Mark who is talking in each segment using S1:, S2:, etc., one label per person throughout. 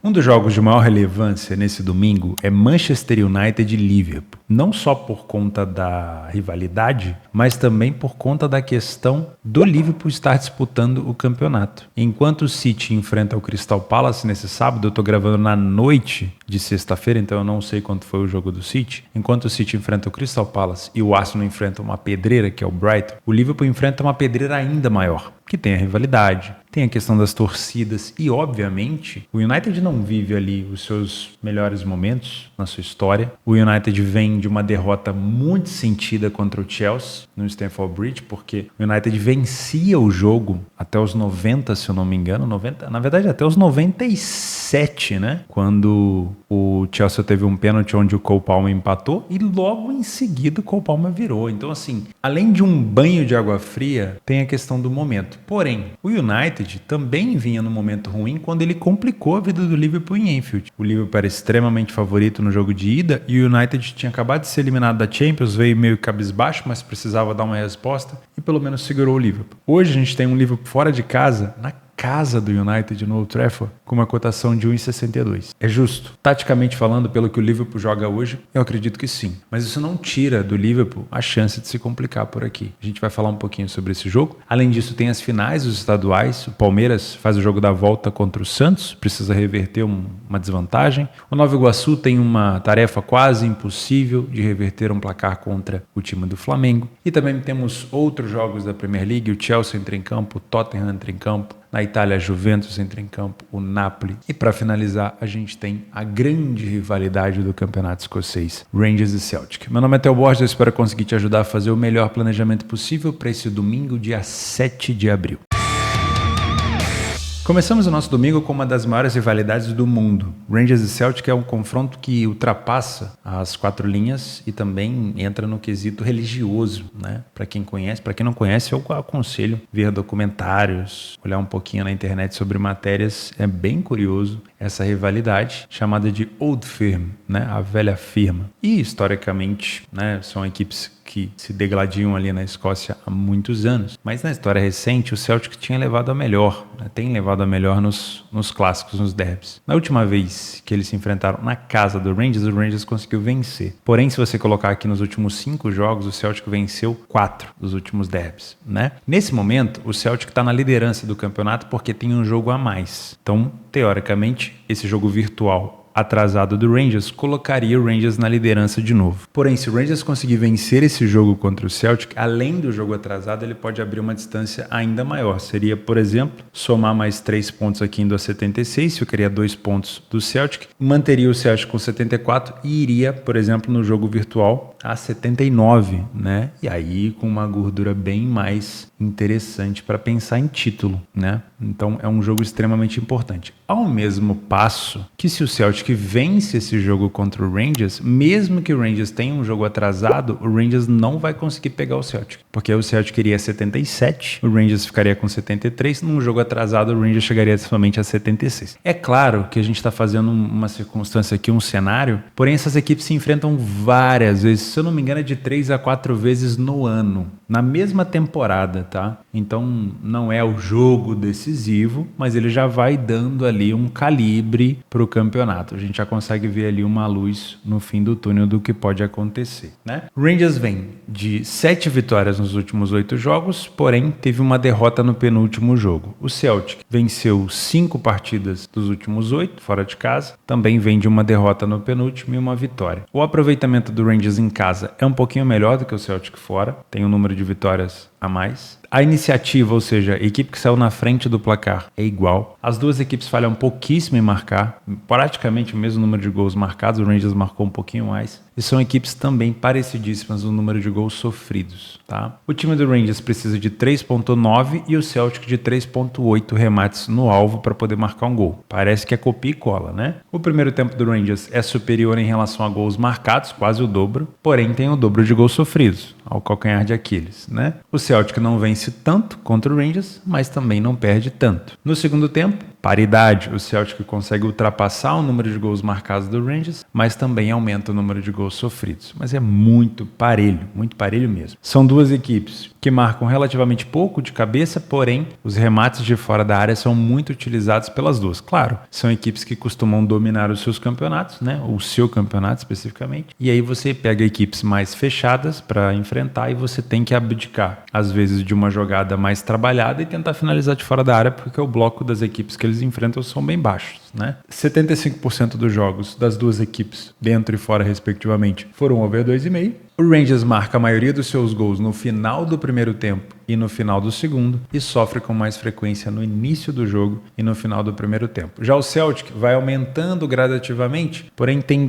S1: Um dos jogos de maior relevância nesse domingo é Manchester United e Liverpool. Não só por conta da rivalidade, mas também por conta da questão do Liverpool estar disputando o campeonato. Enquanto o City enfrenta o Crystal Palace nesse sábado, eu estou gravando na noite de sexta-feira, então eu não sei quanto foi o jogo do City. Enquanto o City enfrenta o Crystal Palace e o Arsenal enfrenta uma pedreira, que é o Brighton, o Liverpool enfrenta uma pedreira ainda maior, que tem a rivalidade, tem a questão das torcidas e, obviamente, o United não vive ali os seus melhores momentos na sua história. O United vem de uma derrota muito sentida contra o Chelsea no Stamford Bridge, porque o United vencia o jogo até os 90, se eu não me engano, 90, na verdade até os 97, né? Quando o Chelsea teve um pênalti onde o Cole Palmer empatou e logo em seguida o Cole Palmer virou. Então, assim, além de um banho de água fria, tem a questão do momento. Porém, o United também vinha num momento ruim quando ele complicou a vida do Liverpool em Anfield. O Liverpool era extremamente favorito no jogo de ida e o United tinha acabado de ser eliminado da Champions, veio meio cabisbaixo, mas precisava dar uma resposta e pelo menos segurou o Liverpool. Hoje a gente tem um Liverpool fora de casa, na casa do United no Old Trafford, com uma cotação de 1,62. É justo? Taticamente falando, pelo que o Liverpool joga hoje, eu acredito que sim. Mas isso não tira do Liverpool a chance de se complicar por aqui. A gente vai falar um pouquinho sobre esse jogo. Além disso, tem as finais dos estaduais. O Palmeiras faz o jogo da volta contra o Santos, precisa reverter uma desvantagem. O Nova Iguaçu tem uma tarefa quase impossível de reverter um placar contra o time do Flamengo. E também temos outros jogos da Premier League. O Chelsea entra em campo, o Tottenham entra em campo. Na Itália, a Juventus entra em campo, o Napoli. E para finalizar, a gente tem a grande rivalidade do campeonato escocês, Rangers e Celtic. Meu nome é Theo Borges, eu espero conseguir te ajudar a fazer o melhor planejamento possível para esse domingo, dia 7 de abril. Começamos o nosso domingo com uma das maiores rivalidades do mundo. Rangers e Celtic é um confronto que ultrapassa as quatro linhas e também entra no quesito religioso, né? Para quem conhece, para quem não conhece, eu aconselho ver documentários, olhar um pouquinho na internet sobre matérias. É bem curioso essa rivalidade chamada de Old Firm, né? A velha firma. E historicamente, né, são equipes que se degladiam ali na Escócia há muitos anos. Mas na história recente, o Celtic tinha levado a melhor, né? Tem levado a melhor nos clássicos, nos derbys. Na última vez que eles se enfrentaram na casa do Rangers, o Rangers conseguiu vencer. Porém, se você colocar aqui nos últimos 5 jogos, o Celtic venceu 4 dos últimos derbys, né? Nesse momento, o Celtic está na liderança do campeonato porque tem um jogo a mais. Então, teoricamente, esse jogo virtual atrasado do Rangers colocaria o Rangers na liderança de novo. Porém, se o Rangers conseguir vencer esse jogo contra o Celtic, além do jogo atrasado, ele pode abrir uma distância ainda maior. Seria, por exemplo, somar mais 3 pontos aqui indo a 76, ficaria 2 pontos do Celtic, manteria o Celtic com 74 e iria, por exemplo, no jogo virtual a 79, né? E aí com uma gordura bem mais interessante para pensar em título, né? Então é um jogo extremamente importante. Ao mesmo passo que se o Celtic vence esse jogo contra o Rangers, mesmo que o Rangers tenha um jogo atrasado, o Rangers não vai conseguir pegar o Celtic, porque o Celtic iria a 77, o Rangers ficaria com 73, num jogo atrasado o Rangers chegaria somente a 76. É claro que a gente está fazendo uma circunstância aqui, um cenário, porém essas equipes se enfrentam várias vezes, se eu não me engano é de 3 a 4 vezes no ano, na mesma temporada, tá? Então não é o jogo decisivo, mas ele já vai dando ali um calibre para o campeonato. A gente já consegue ver ali uma luz no fim do túnel do que pode acontecer, né? Rangers vem de 7 vitórias nos últimos 8 jogos, porém teve uma derrota no penúltimo jogo. O Celtic venceu 5 partidas dos últimos 8 fora de casa, também vem de uma derrota no penúltimo e uma vitória. O aproveitamento do Rangers em casa é um pouquinho melhor do que o Celtic fora, tem um número de vitórias a mais. A iniciativa, ou seja, a equipe que saiu na frente do placar é igual. As duas equipes falham pouquíssimo em marcar, praticamente o mesmo número de gols marcados, o Rangers marcou um pouquinho mais. E são equipes também parecidíssimas no número de gols sofridos, tá? O time do Rangers precisa de 3.9 e o Celtic de 3.8 remates no alvo para poder marcar um gol. Parece que é copia e cola, né? O primeiro tempo do Rangers é superior em relação a gols marcados, quase o dobro, porém tem o dobro de gols sofridos, ao calcanhar de Aquiles, né? O Celtic não vence tanto contra o Rangers, mas também não perde tanto. No segundo tempo, paridade. O Celtic consegue ultrapassar o número de gols marcados do Rangers, mas também aumenta o número de gols sofridos. Mas é muito parelho mesmo. São duas equipes que marcam relativamente pouco de cabeça, porém os remates de fora da área são muito utilizados pelas duas. Claro, são equipes que costumam dominar os seus campeonatos, né? O seu campeonato especificamente. E aí você pega equipes mais fechadas para enfrentar e você tem que abdicar, às vezes, de uma jogada mais trabalhada e tentar finalizar de fora da área, porque o bloco das equipes que eles enfrentam são bem baixos, né? 75% dos jogos das duas equipes, dentro e fora respectivamente, foram over 2,5. O Rangers marca a maioria dos seus gols no final do primeiro tempo e no final do segundo e sofre com mais frequência no início do jogo e no final do primeiro tempo. Já o Celtic vai aumentando gradativamente, porém tem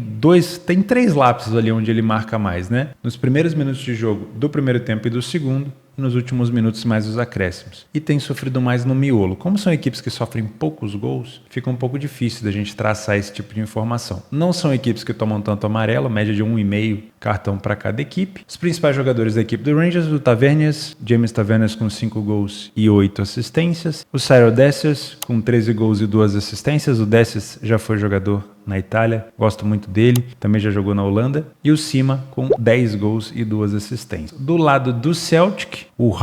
S1: 3 lapsos ali onde ele marca mais, né? Nos primeiros minutos de jogo do primeiro tempo e do segundo, e nos últimos minutos mais os acréscimos. E tem sofrido mais no miolo. Como são equipes que sofrem poucos gols, fica um pouco difícil da gente traçar esse tipo de informação. Não são equipes que tomam tanto amarelo, média de 1,5 cartão para cada equipe. Os principais jogadores da equipe do Rangers, o Tavernier, James Tavernier com 5 gols e 8 assistências. O Cyril Dessers com 13 gols e 2 assistências. O Dessers já foi jogador na Itália, gosto muito dele, também já jogou na Holanda. E o Cima com 10 gols e 2 assistências. Do lado do Celtic, o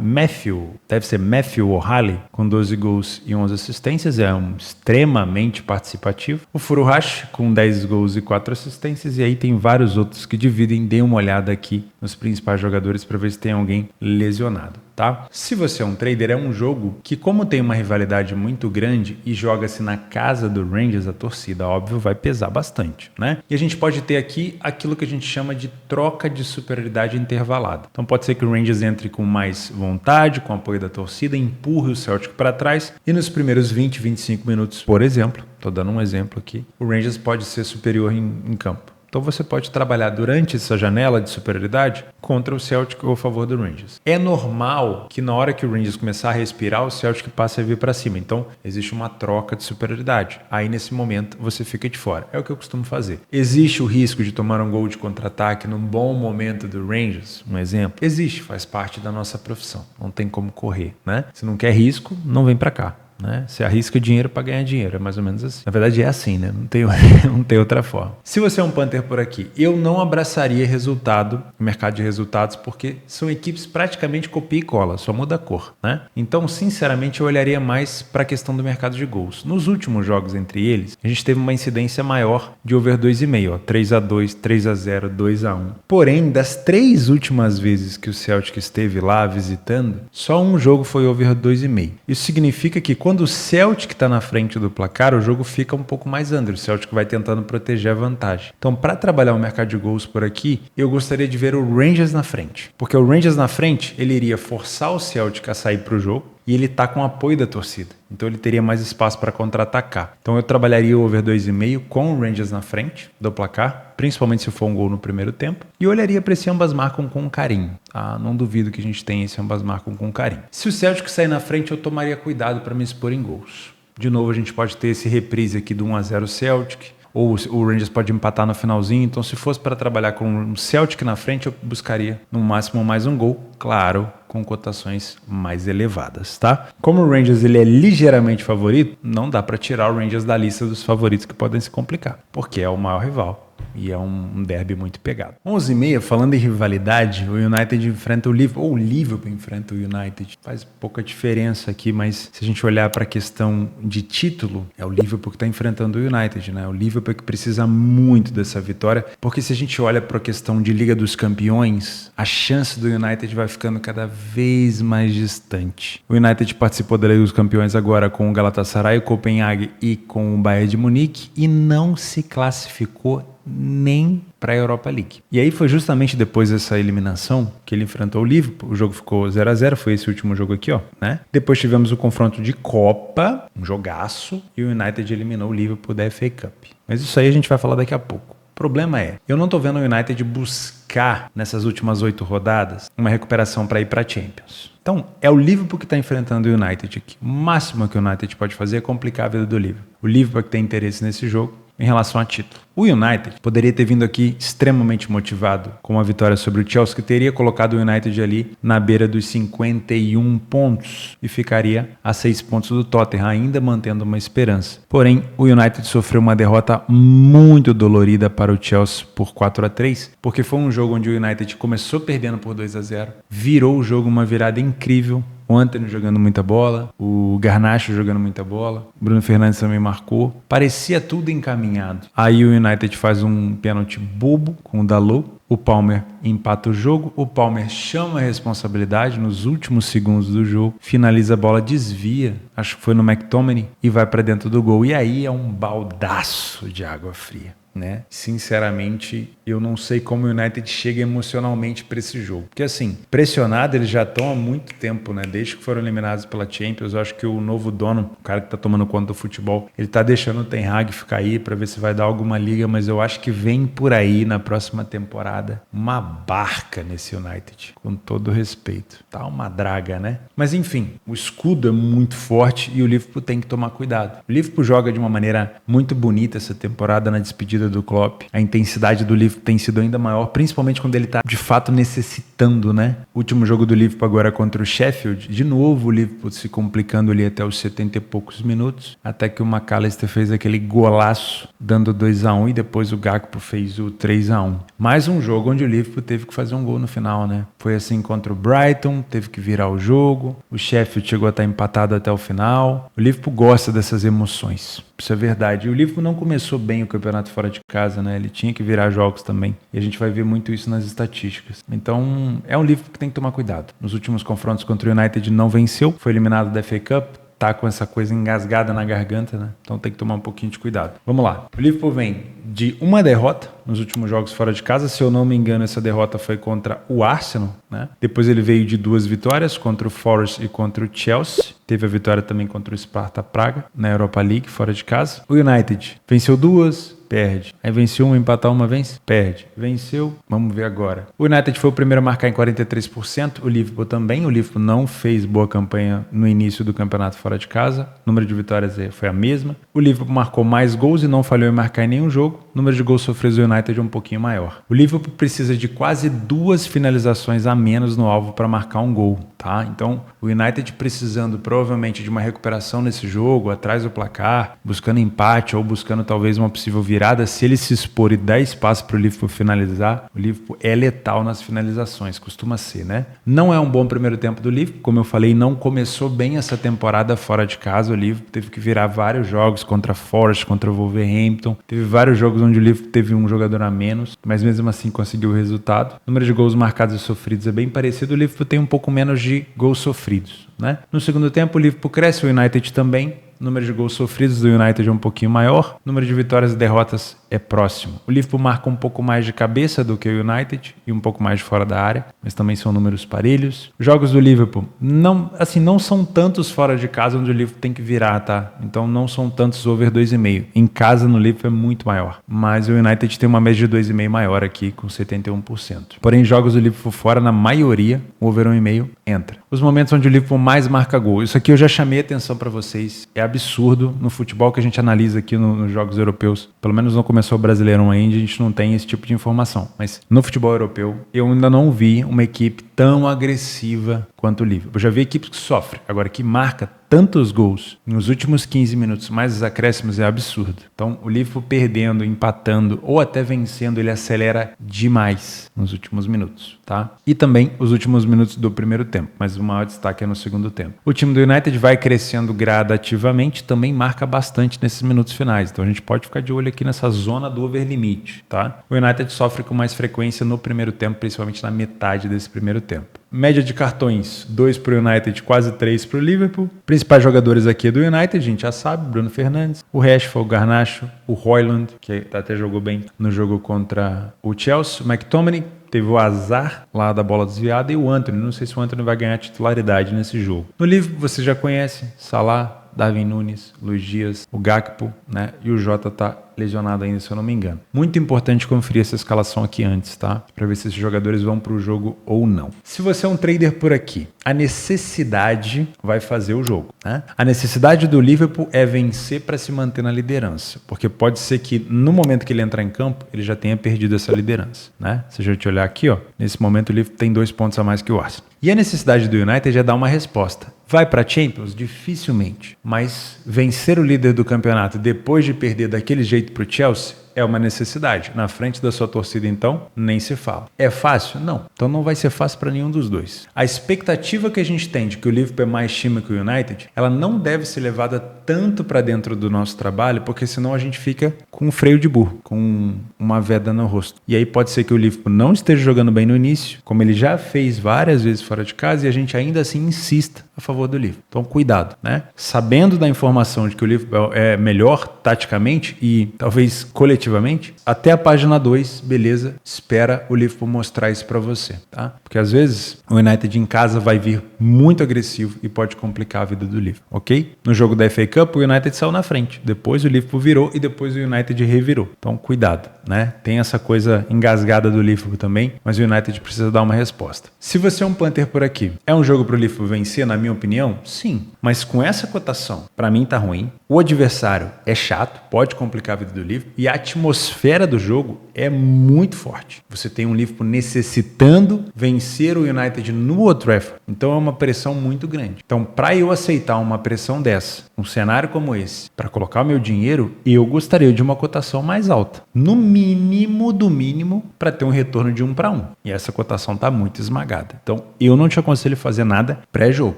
S1: Matthew, deve ser Matthew O'Halley, com 12 gols e 11 assistências, é extremamente participativo. O Furuhashi com 10 gols e 4 assistências, e aí tem vários outros que dividem. Dê uma olhada aqui nos principais jogadores para ver se tem alguém lesionado. Tá? Se você é um trader, é um jogo que, como tem uma rivalidade muito grande e joga-se na casa do Rangers, a torcida, óbvio, vai pesar bastante, né? E a gente pode ter aqui aquilo que a gente chama de troca de superioridade intervalada. Então pode ser que o Rangers entre com mais vontade, com apoio da torcida, empurre o Celtic para trás e nos primeiros 20, 25 minutos, por exemplo, estou dando um exemplo aqui, o Rangers pode ser superior em campo. Então você pode trabalhar durante essa janela de superioridade contra o Celtic ou a favor do Rangers. É normal que na hora que o Rangers começar a respirar, o Celtic passe a vir para cima. Então existe uma troca de superioridade. Aí nesse momento você fica de fora. É o que eu costumo fazer. Existe o risco de tomar um gol de contra-ataque num bom momento do Rangers? Um exemplo? Existe, faz parte da nossa profissão. Não tem como correr, né? Se não quer risco, não vem para cá. Né? Você arrisca dinheiro para ganhar dinheiro, é mais ou menos assim. Na verdade é assim, né? Não tem outra forma. Se você é um punter por aqui, eu não abraçaria o mercado de resultados, porque são equipes praticamente copia e cola, só muda a cor, né? Então, sinceramente, eu olharia mais para a questão do mercado de gols. Nos últimos jogos entre eles, a gente teve uma incidência maior de over 2,5, 3-2, 3-0, 2-1. Porém, das 3 últimas vezes que o Celtic esteve lá visitando, só um jogo foi over 2,5. Isso significa que quando o Celtic está na frente do placar, o jogo fica um pouco mais under. O Celtic vai tentando proteger a vantagem. Então, para trabalhar o mercado de gols por aqui, eu gostaria de ver o Rangers na frente. Porque o Rangers na frente, ele iria forçar o Celtic a sair para o jogo e ele está com o apoio da torcida. Então, ele teria mais espaço para contra-atacar. Então, eu trabalharia o over 2,5 com o Rangers na frente do placar, principalmente se for um gol no primeiro tempo, e olharia para esse ambas marcam com carinho. Não duvido que a gente tenha esse ambas marcam com carinho. Se o Celtic sair na frente, eu tomaria cuidado para me expor em gols. De novo, a gente pode ter esse reprise aqui do 1-0 Celtic, ou o Rangers pode empatar no finalzinho. Então, se fosse para trabalhar com um Celtic na frente, eu buscaria no máximo mais um gol, claro, com cotações mais elevadas, tá? Como o Rangers ele é ligeiramente favorito, não dá para tirar o Rangers da lista dos favoritos que podem se complicar, porque é o maior rival. E é um derby muito pegado. 11h30, falando em rivalidade, o United enfrenta o Liverpool, ou o Liverpool enfrenta o United. Faz pouca diferença aqui, mas se a gente olhar para a questão de título, é o Liverpool que está enfrentando o United, né? O Liverpool que precisa muito dessa vitória, porque se a gente olha para a questão de Liga dos Campeões, a chance do United vai ficando cada vez mais distante. O United participou da Liga dos Campeões agora com o Galatasaray, o Copenhague e com o Bayern de Munique e não se classificou nem para a Europa League. E aí foi justamente depois dessa eliminação que ele enfrentou o Liverpool. O jogo ficou 0-0, foi esse último jogo aqui, ó, né? Depois tivemos o confronto de Copa, um jogaço, e o United eliminou o Liverpool da FA Cup. Mas isso aí a gente vai falar daqui a pouco. O problema é, eu não tô vendo o United buscar nessas últimas 8 rodadas uma recuperação para ir para a Champions. Então, é o Liverpool que está enfrentando o United aqui. O máximo que o United pode fazer é complicar a vida do Liverpool. O Liverpool que tem interesse nesse jogo. em relação a título. O United poderia ter vindo aqui extremamente motivado com uma vitória sobre o Chelsea, que teria colocado o United ali na beira dos 51 pontos e ficaria a 6 pontos do Tottenham, ainda mantendo uma esperança. Porém, o United sofreu uma derrota muito dolorida para o Chelsea por 4-3, porque foi um jogo onde o United começou perdendo por 2-0, virou o jogo uma virada incrível. O Antony jogando muita bola, o Garnacho jogando muita bola, o Bruno Fernandes também marcou. Parecia tudo encaminhado. Aí o United faz um pênalti bobo com o Dalot. O Palmer empata o jogo, o Palmer chama a responsabilidade nos últimos segundos do jogo, finaliza a bola, desvia, acho que foi no McTominay, e vai para dentro do gol. E aí é um baldaço de água fria, né? Sinceramente, eu não sei como o United chega emocionalmente para esse jogo. Porque assim, pressionado eles já estão há muito tempo, né? Desde que foram eliminados pela Champions, eu acho que o novo dono, o cara que tá tomando conta do futebol, ele tá deixando o Ten Hag ficar aí para ver se vai dar alguma liga, mas eu acho que vem por aí na próxima temporada uma barca nesse United, com todo respeito. Tá uma draga, né? Mas enfim, o escudo é muito forte e o Liverpool tem que tomar cuidado. O Liverpool joga de uma maneira muito bonita essa temporada na despedida do Klopp. A intensidade do Liverpool tem sido ainda maior, principalmente quando ele está de fato necessitando, né? O último jogo do Liverpool agora contra o Sheffield, de novo o Liverpool se complicando ali até os 70 e poucos minutos, até que o McAllister fez aquele golaço dando 2-1 e depois o Gakpo fez o 3-1. Mais um jogo onde o Liverpool teve que fazer um gol no final, né? Foi assim contra o Brighton, teve que virar o jogo, o Sheffield chegou a estar empatado até o final. O Liverpool gosta dessas emoções, isso é verdade. E o Liverpool não começou bem o campeonato fora de casa, né? Ele tinha que virar jogos também. E a gente vai ver muito isso nas estatísticas. Então, é um Liverpool que tem que tomar cuidado. Nos últimos confrontos contra o United não venceu, foi eliminado da FA Cup, tá com essa coisa engasgada na garganta, né? Então tem que tomar um pouquinho de cuidado. Vamos lá. O Liverpool vem de uma derrota nos últimos jogos fora de casa. Se eu não me engano, essa derrota foi contra o Arsenal, né? Depois ele veio de 2 vitórias, contra o Forest e contra o Chelsea. Teve a vitória também contra o Sparta Praga na Europa League, fora de casa. O United venceu 2, perde. Aí venceu uma, empatar uma vez, perde. Venceu, vamos ver agora. O United foi o primeiro a marcar em 43%, o Liverpool também. O Liverpool não fez boa campanha no início do campeonato fora de casa. O número de vitórias foi a mesma. O Liverpool marcou mais gols e não falhou em marcar em nenhum jogo. O número de gols sofridos do United é um pouquinho maior. O Liverpool precisa de quase 2 finalizações a menos no alvo para marcar um gol, tá? Então, o United precisando provavelmente de uma recuperação nesse jogo, atrás do placar, buscando empate ou buscando talvez uma possível virada. Se ele se expor e dar espaço para o Liverpool finalizar, o Liverpool é letal nas finalizações, costuma ser, né? Não é um bom primeiro tempo do Liverpool, como eu falei, não começou bem essa temporada fora de casa. O Liverpool teve que virar vários jogos contra Forest, contra o Wolverhampton, teve vários jogos onde o Liverpool teve um jogador a menos, mas mesmo assim conseguiu o resultado. O número de gols marcados e sofridos é bem parecido. O Liverpool tem um pouco menos de gols sofridos, né? No segundo tempo, o Liverpool cresce, o United também. O número de gols sofridos do United é um pouquinho maior. O número de vitórias e derrotas é próximo. O Liverpool marca um pouco mais de cabeça do que o United e um pouco mais de fora da área, mas também são números parelhos. Os jogos do Liverpool não são tantos fora de casa onde o Liverpool tem que virar, tá? Então não são tantos over 2,5. Em casa no Liverpool é muito maior, mas o United tem uma média de 2,5 maior aqui com 71%. Porém, jogos do Liverpool fora, na maioria, o over 1,5 entra. Os momentos onde o Liverpool mais marca gol. Isso aqui eu já chamei atenção para vocês. É absurdo no futebol que a gente analisa aqui nos jogos europeus. Pelo menos não começou o Brasileirão ainda, a gente não tem esse tipo de informação. Mas no futebol europeu, eu ainda não vi uma equipe tão agressiva quanto o Liverpool. Eu já vi equipes que sofrem. Agora, que marca tantos gols nos últimos 15 minutos, mais os acréscimos, é absurdo. Então, o Liverpool perdendo, empatando ou até vencendo, ele acelera demais nos últimos minutos, tá? E também os últimos minutos do primeiro tempo, mas o maior destaque é no segundo tempo. O time do United vai crescendo gradativamente, também marca bastante nesses minutos finais. Então, a gente pode ficar de olho aqui nessa zona do over limite, tá? O United sofre com mais frequência no primeiro tempo, principalmente na metade desse primeiro tempo. Média de cartões, 2 para o United, quase 3 para o Liverpool. Principais jogadores aqui do United, a gente já sabe, Bruno Fernandes, o Rashford, o Garnacho, o Højlund, que até jogou bem no jogo contra o Chelsea, o McTominay, teve o azar lá da bola desviada, e o Antony. Não sei se o Antony vai ganhar titularidade nesse jogo. No Liverpool, você já conhece Salah, Darwin Núñez, Luis Dias, o Gakpo, né? E o Jota tá lesionado ainda, se eu não me engano. Muito importante conferir essa escalação aqui antes, tá? Para ver se esses jogadores vão para o jogo ou não. Se você é um trader por aqui, a necessidade vai fazer o jogo, né? A necessidade do Liverpool é vencer para se manter na liderança, porque pode ser que no momento que ele entrar em campo, ele já tenha perdido essa liderança, né? Se a gente olhar aqui, ó, nesse momento o Liverpool tem 2 pontos a mais que o Arsenal. E a necessidade do United é dar uma resposta. Vai para a Champions? Dificilmente. Mas vencer o líder do campeonato depois de perder daquele jeito para o Chelsea é uma necessidade. Na frente da sua torcida, então, nem se fala. É fácil? Não. Então não vai ser fácil para nenhum dos dois. A expectativa que a gente tem de que o Liverpool é mais time que o United, ela não deve ser levada tanto para dentro do nosso trabalho, porque senão a gente fica com um freio de burro, com uma veda no rosto. E aí pode ser que o Liverpool não esteja jogando bem no início, como ele já fez várias vezes fora de casa, e a gente ainda assim insista a favor do Liverpool. Então cuidado, né? Sabendo da informação de que o Liverpool é melhor taticamente e talvez coletivamente, até a página 2, beleza, espera o Liverpool mostrar isso para você, tá? Porque às vezes o United em casa vai vir muito agressivo e pode complicar a vida do Liverpool, ok? No jogo da FA Cup, o United saiu na frente, depois o Liverpool virou e depois o United revirou. Então cuidado, né? Tem essa coisa engasgada do Liverpool também, mas o United precisa dar uma resposta. Se você é um punter por aqui, é um jogo pro Liverpool vencer, na minha opinião? Sim, mas com essa cotação, para mim tá ruim. O adversário é chato, pode complicar a vida do Liverpool e a atmosfera do jogo é muito forte. Você tem um Liverpool necessitando vencer o United no Old Trafford, então é uma pressão muito grande. Então, para eu aceitar uma pressão dessa, um cenário como esse, para colocar o meu dinheiro, eu gostaria de uma cotação mais alta, no mínimo do mínimo, para ter um retorno de 1-1. E essa cotação tá muito esmagada. Então, eu não te aconselho a fazer nada pré-jogo,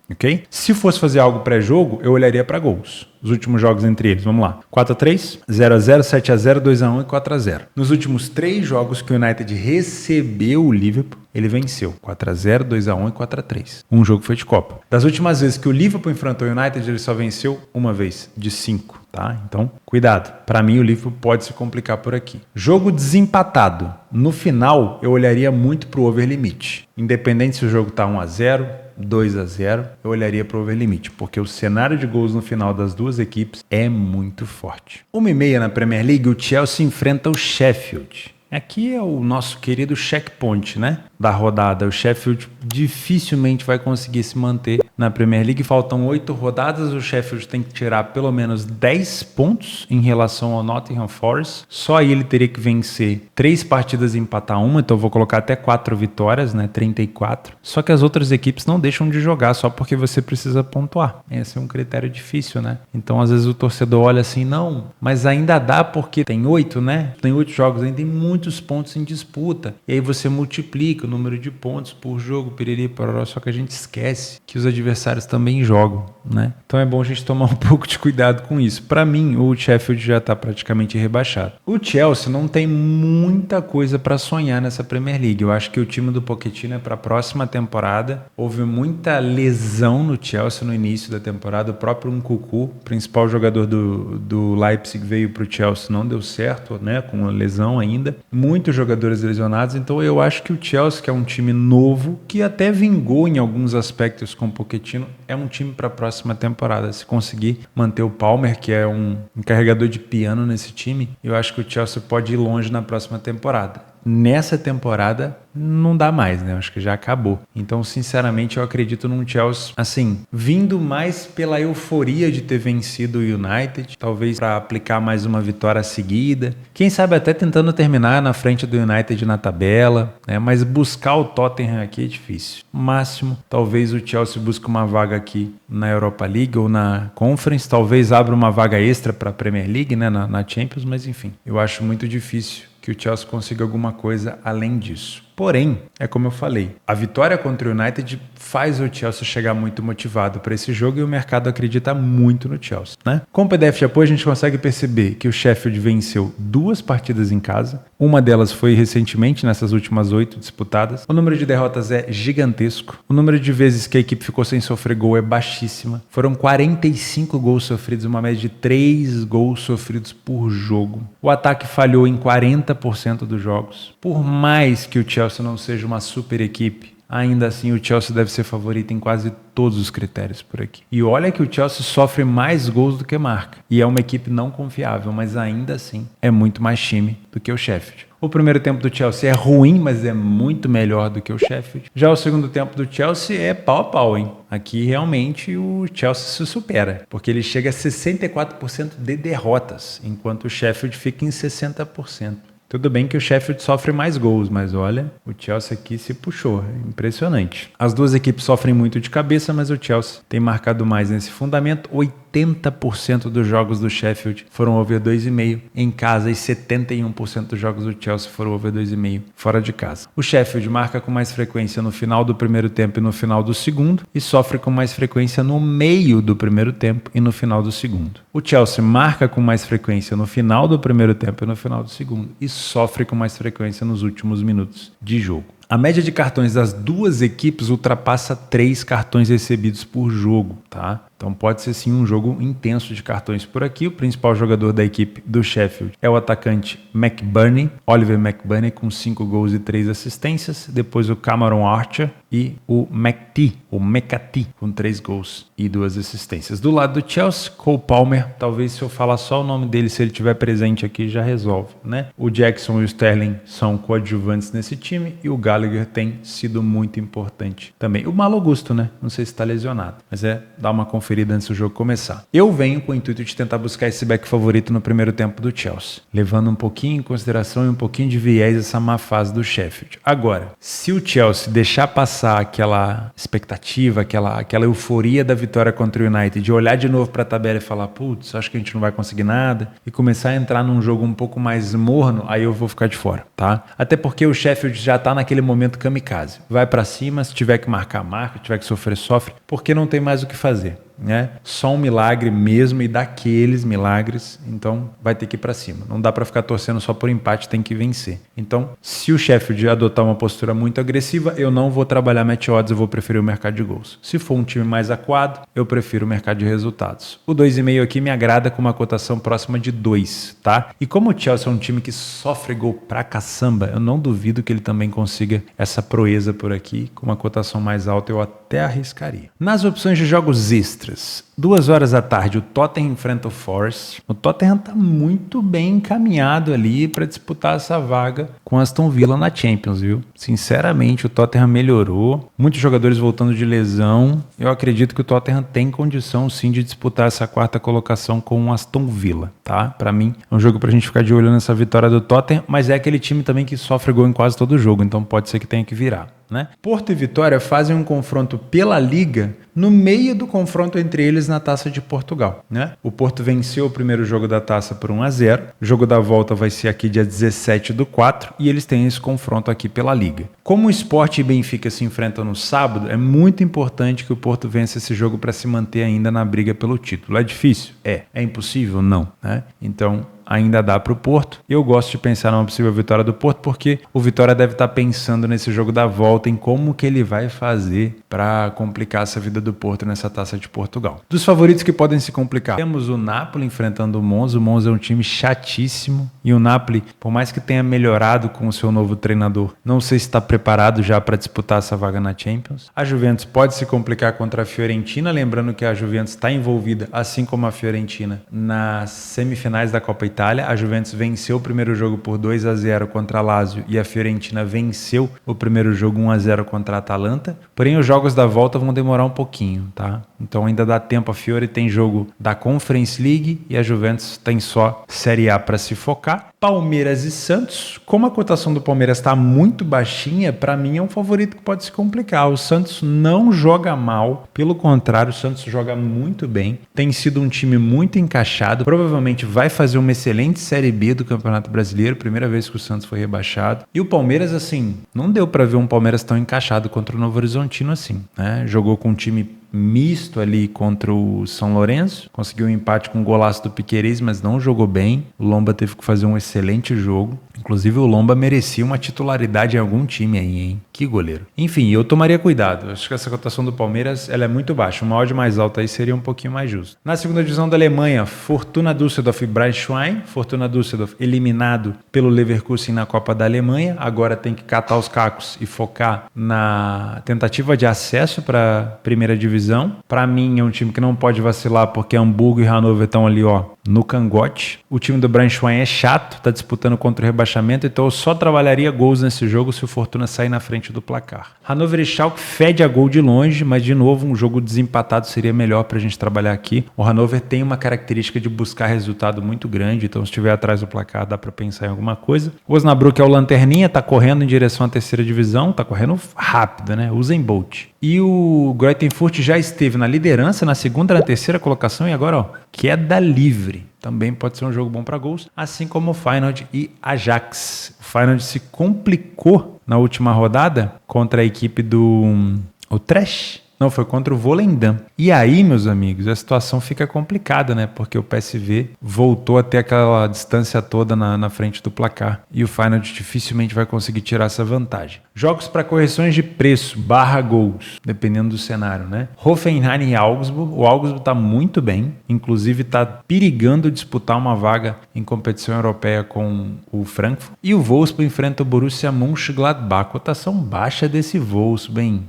S1: ok? Se fosse fazer algo pré-jogo, eu olharia para gols. Os últimos jogos entre eles, vamos lá. 4-3, 0-0, 7-0, 2-1 e 4-0. Nos últimos 3 jogos que o United recebeu o Liverpool, ele venceu 4-0, 2-1 e 4-3. Um jogo foi de Copa. Das últimas vezes que o Liverpool enfrentou o United, ele só venceu uma vez, de 5, tá? Então, cuidado. Para mim, o Liverpool pode se complicar por aqui. Jogo desempatado. No final, eu olharia muito pro over limite. Independente se o jogo tá 1-0, 2-0, eu olharia para o over limite, porque o cenário de gols no final das duas equipes é muito forte. 1h30 na Premier League, o Chelsea enfrenta o Sheffield. Aqui é o nosso querido checkpoint, né, da rodada. O Sheffield dificilmente vai conseguir se manter na Premier League. Faltam 8 rodadas, o Sheffield tem que tirar pelo menos 10 pontos em relação ao Nottingham Forest. Só aí ele teria que vencer 3 partidas e empatar uma, então eu vou colocar até 4 vitórias, né, 34. Só que as outras equipes não deixam de jogar só porque você precisa pontuar. Esse é um critério difícil, né? Então às vezes o torcedor olha assim, não, mas ainda dá porque tem 8, né? Tem 8 jogos, ainda tem muitos pontos em disputa. E aí você multiplica o número de pontos por jogo, piriri, pororó, só que a gente esquece que os adversários também jogam, né? Então é bom a gente tomar um pouco de cuidado com isso. Para mim, o Sheffield já está praticamente rebaixado. O Chelsea não tem muita coisa para sonhar nessa Premier League. Eu acho que o time do Pochettino é para a próxima temporada. Houve muita lesão no Chelsea no início da temporada. O próprio Nkunku, principal jogador do Leipzig, veio para o Chelsea, não deu certo, né? Com uma lesão ainda. Muitos jogadores lesionados. Então eu acho que o Chelsea, que é um time novo, que até vingou em alguns aspectos com o Pochettino, é um time para a próxima temporada. Se conseguir manter o Palmer, que é um carregador de piano nesse time, eu acho que o Chelsea pode ir longe na próxima temporada. Nessa temporada não dá mais, né? Eu acho que já acabou. Então, sinceramente, eu acredito num Chelsea, assim, vindo mais pela euforia de ter vencido o United, talvez para aplicar mais uma vitória seguida. Quem sabe até tentando terminar na frente do United na tabela, né? Mas buscar o Tottenham aqui é difícil. No máximo, talvez o Chelsea busque uma vaga aqui na Europa League ou na Conference, talvez abra uma vaga extra para a Premier League, né? Na Champions, mas enfim, eu acho muito difícil que o Chelsea consiga alguma coisa além disso. Porém, é como eu falei, a vitória contra o United faz o Chelsea chegar muito motivado para esse jogo e o mercado acredita muito no Chelsea, né? Com o PDF de apoio, a gente consegue perceber que o Sheffield venceu 2 partidas em casa. Uma delas foi recentemente, nessas últimas 8 disputadas. O número de derrotas é gigantesco. O número de vezes que a equipe ficou sem sofrer gol é baixíssima. Foram 45 gols sofridos, uma média de 3 gols sofridos por jogo. O ataque falhou em 40% dos jogos. Por mais que o Chelsea não seja uma super equipe, ainda assim o Chelsea deve ser favorito em quase todos os critérios por aqui. E olha que o Chelsea sofre mais gols do que marca. E é uma equipe não confiável, mas ainda assim é muito mais time do que o Sheffield. O primeiro tempo do Chelsea é ruim, mas é muito melhor do que o Sheffield. Já o segundo tempo do Chelsea é pau a pau, hein? Aqui realmente o Chelsea se supera, porque ele chega a 64% de derrotas, enquanto o Sheffield fica em 60%. Tudo bem que o Sheffield sofre mais gols, mas olha, o Chelsea aqui se puxou, é impressionante. As duas equipes sofrem muito de cabeça, mas o Chelsea tem marcado mais nesse fundamento. 80% dos jogos do Sheffield foram over 2,5 em casa e 71% dos jogos do Chelsea foram over 2,5 fora de casa. O Sheffield marca com mais frequência no final do primeiro tempo e no final do segundo e sofre com mais frequência no meio do primeiro tempo e no final do segundo. O Chelsea marca com mais frequência no final do primeiro tempo e no final do segundo e sofre com mais frequência nos últimos minutos de jogo. A média de cartões das duas equipes ultrapassa 3 cartões recebidos por jogo, tá? Então pode ser sim um jogo intenso de cartões por aqui. O principal jogador da equipe do Sheffield é o atacante McBurnie, Oliver McBurnie, com 5 gols e 3 assistências. Depois o Cameron Archer e o McAtee, com 3 gols e 2 assistências. Do lado do Chelsea, Cole Palmer, talvez se eu falar só o nome dele, se ele estiver presente aqui, já resolve, né? O Jackson e o Sterling são coadjuvantes nesse time e o Gallagher tem sido muito importante também. O Malo Gusto, né? Não sei se está lesionado, mas dar uma conferida antes do jogo começar. Eu venho com o intuito de tentar buscar esse back favorito no primeiro tempo do Chelsea, levando um pouquinho em consideração e um pouquinho de viés essa má fase do Sheffield. Agora, se o Chelsea deixar passar aquela expectativa, aquela euforia da vitória contra o United, de olhar de novo para a tabela e falar, putz, acho que a gente não vai conseguir nada, e começar a entrar num jogo um pouco mais morno, aí eu vou ficar de fora, tá? Até porque o Sheffield já tá naquele momento kamikaze. Vai para cima, se tiver que marcar, marca, se tiver que sofrer, sofre, porque não tem mais o que fazer. Né? Só um milagre mesmo e daqueles milagres, então vai ter que ir para cima. Não dá para ficar torcendo só por empate, tem que vencer. Então, se o Sheffield adotar uma postura muito agressiva, eu não vou trabalhar match odds, eu vou preferir o mercado de gols. Se for um time mais acuado, eu prefiro o mercado de resultados. O 2,5 aqui me agrada com uma cotação próxima de 2, tá? E como o Chelsea é um time que sofre gol pra caçamba, eu não duvido que ele também consiga essa proeza por aqui, com uma cotação mais alta eu até arriscaria. Nas opções de jogos extras, 2 horas da tarde, o Tottenham enfrenta o Forest. O Tottenham está muito bem encaminhado ali para disputar essa vaga com Aston Villa na Champions, viu? Sinceramente, o Tottenham melhorou. Muitos jogadores voltando de lesão. Eu acredito que o Tottenham tem condição, sim, de disputar essa 4ª colocação com o Aston Villa, tá? Para mim, é um jogo para a gente ficar de olho nessa vitória do Tottenham, mas é aquele time também que sofre gol em quase todo jogo, então pode ser que tenha que virar, né? Porto e Vitória fazem um confronto pela Liga no meio do confronto entre eles na Taça de Portugal, né? O Porto venceu o primeiro jogo da Taça por 1-0. O jogo da volta vai ser aqui dia 17/4 e eles têm esse confronto aqui pela Liga. Como o Sport e Benfica se enfrentam no sábado, é muito importante que o Porto vença esse jogo para se manter ainda na briga pelo título. É difícil? É impossível? Não, né? Então, ainda dá para o Porto. Eu gosto de pensar numa possível vitória do Porto porque o Vitória deve estar pensando nesse jogo da volta, em como que ele vai fazer para complicar essa vida do Porto nessa Taça de Portugal. Dos favoritos que podem se complicar, temos o Napoli enfrentando o Monza. O Monza é um time chatíssimo e o Napoli, por mais que tenha melhorado com o seu novo treinador, não sei se está preparado já para disputar essa vaga na Champions. A Juventus pode se complicar contra a Fiorentina, lembrando que a Juventus está envolvida, assim como a Fiorentina, nas semifinais da Copa Itália. A Juventus venceu o primeiro jogo por 2-0 contra a Lazio e a Fiorentina venceu o primeiro jogo 1-0 contra a Atalanta. Porém, os jogos da volta vão demorar um pouquinho, tá? Então ainda dá tempo. A Fiore tem jogo da Conference League e a Juventus tem só Série A para se focar. Palmeiras e Santos. Como a cotação do Palmeiras está muito baixinha, para mim é um favorito que pode se complicar. O Santos não joga mal, pelo contrário, o Santos joga muito bem. Tem sido um time muito encaixado. Provavelmente vai fazer uma excelente Série B do Campeonato Brasileiro, primeira vez que o Santos foi rebaixado. E o Palmeiras, assim, não deu para ver um Palmeiras tão encaixado contra o Novo Horizontino assim, né? Jogou com um time misto ali contra o São Lourenço, conseguiu um empate com o golaço do Piquerez, mas não jogou bem. O Lomba teve que fazer um excelente jogo. Inclusive o Lomba merecia uma titularidade em algum time aí, hein? Que goleiro. Enfim, eu tomaria cuidado. Acho que essa cotação do Palmeiras ela é muito baixa. Uma odd mais alta aí seria um pouquinho mais justo. Na segunda divisão da Alemanha, Fortuna Düsseldorf e Braunschweig. Fortuna Düsseldorf eliminado pelo Leverkusen na Copa da Alemanha. Agora tem que catar os cacos e focar na tentativa de acesso para a primeira divisão. Para mim é um time que não pode vacilar porque Hamburgo e Hannover estão ali, ó, no cangote. O time do Braunschweig é chato, tá disputando contra o rebaixamento, então eu só trabalharia gols nesse jogo se o Fortuna sair na frente do placar. Hannover e Schalke fede a gol de longe, mas de novo um jogo desempatado seria melhor pra gente trabalhar aqui. O Hannover tem uma característica de buscar resultado muito grande, então se estiver atrás do placar dá pra pensar em alguma coisa. O Osnabrück é o lanterninha, tá correndo em direção à terceira divisão, tá correndo rápido, né? Usain Bolt. E o Greuther Fürth já esteve na liderança, na segunda e na terceira colocação e agora, ó, queda livre. Também pode ser um jogo bom para gols, assim como o Feyenoord e Ajax. O Feyenoord se complicou na última rodada contra a equipe do Utrecht. Não, foi contra o Volendam. E aí, meus amigos, a situação fica complicada, né? Porque o PSV voltou a ter aquela distância toda na frente do placar. E o Feyenoord dificilmente vai conseguir tirar essa vantagem. Jogos para correções de preço, /gols, dependendo do cenário, né? Hoffenheim e Augsburg. O Augsburg está muito bem. Inclusive está perigando disputar uma vaga em competição europeia com o Frankfurt. E o Wolfsburg enfrenta o Borussia Mönchengladbach. Cotação baixa desse Wolfsburg.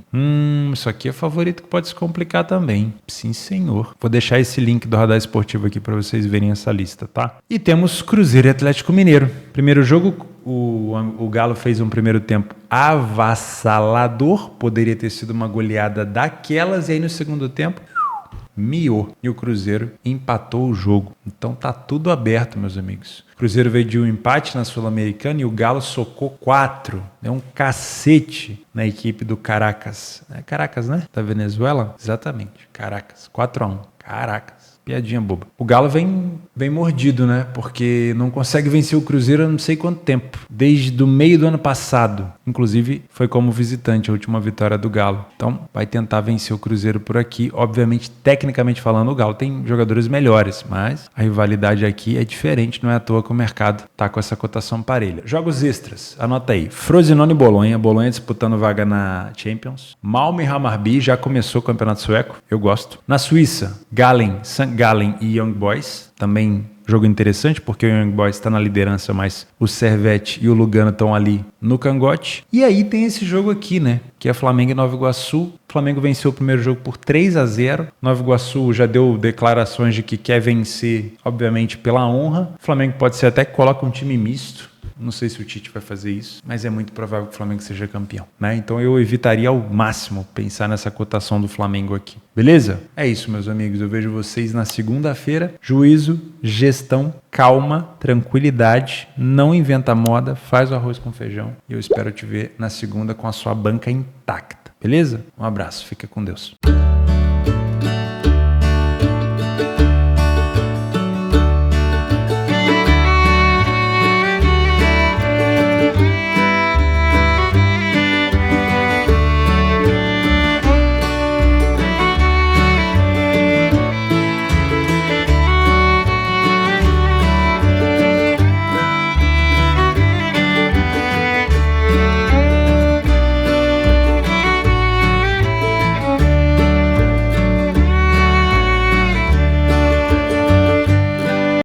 S1: Isso aqui é favorito que pode se complicar também. Sim, senhor. Vou deixar esse link do Radar Esportivo aqui para vocês verem essa lista, tá? E temos Cruzeiro e Atlético Mineiro. Primeiro jogo, o Galo fez um primeiro tempo avassalador. Poderia ter sido uma goleada daquelas. E aí no segundo tempo, miou. E o Cruzeiro empatou o jogo. Então tá tudo aberto, meus amigos. O Cruzeiro veio de um empate na Sul-Americana e o Galo socou 4. É um cacete na equipe do Caracas. É Caracas, né? Da Venezuela? Exatamente. Caracas. 4-1. Caracas. Piadinha boba. O Galo vem mordido, né? Porque não consegue vencer o Cruzeiro há não sei quanto tempo. Desde o meio do ano passado. Inclusive, foi como visitante a última vitória do Galo. Então, vai tentar vencer o Cruzeiro por aqui. Obviamente, tecnicamente falando, o Galo tem jogadores melhores. Mas a rivalidade aqui é diferente. Não é à toa que o mercado tá com essa cotação parelha. Jogos extras. Anota aí. Frosinone e Bolonha. Bolonha disputando vaga na Champions. Malmö e Hammarby. Já começou o campeonato sueco. Eu gosto. Na Suíça, St. Gallen e Young Boys, também jogo interessante porque o Young Boys está na liderança, mas o Servette e o Lugano estão ali no cangote. E aí tem esse jogo aqui, né, que é Flamengo e Nova Iguaçu. O Flamengo venceu o primeiro jogo por 3-0. Nova Iguaçu já deu declarações de que quer vencer, obviamente, pela honra. O Flamengo pode ser até que coloque um time misto. Não sei se o Tite vai fazer isso, mas é muito provável que o Flamengo seja campeão, né? Então eu evitaria ao máximo pensar nessa cotação do Flamengo aqui. Beleza? É isso, meus amigos. Eu vejo vocês na segunda-feira. Juízo, gestão, calma, tranquilidade. Não inventa moda, faz o arroz com feijão. E eu espero te ver na segunda com a sua banca intacta. Beleza? Um abraço. Fica com Deus.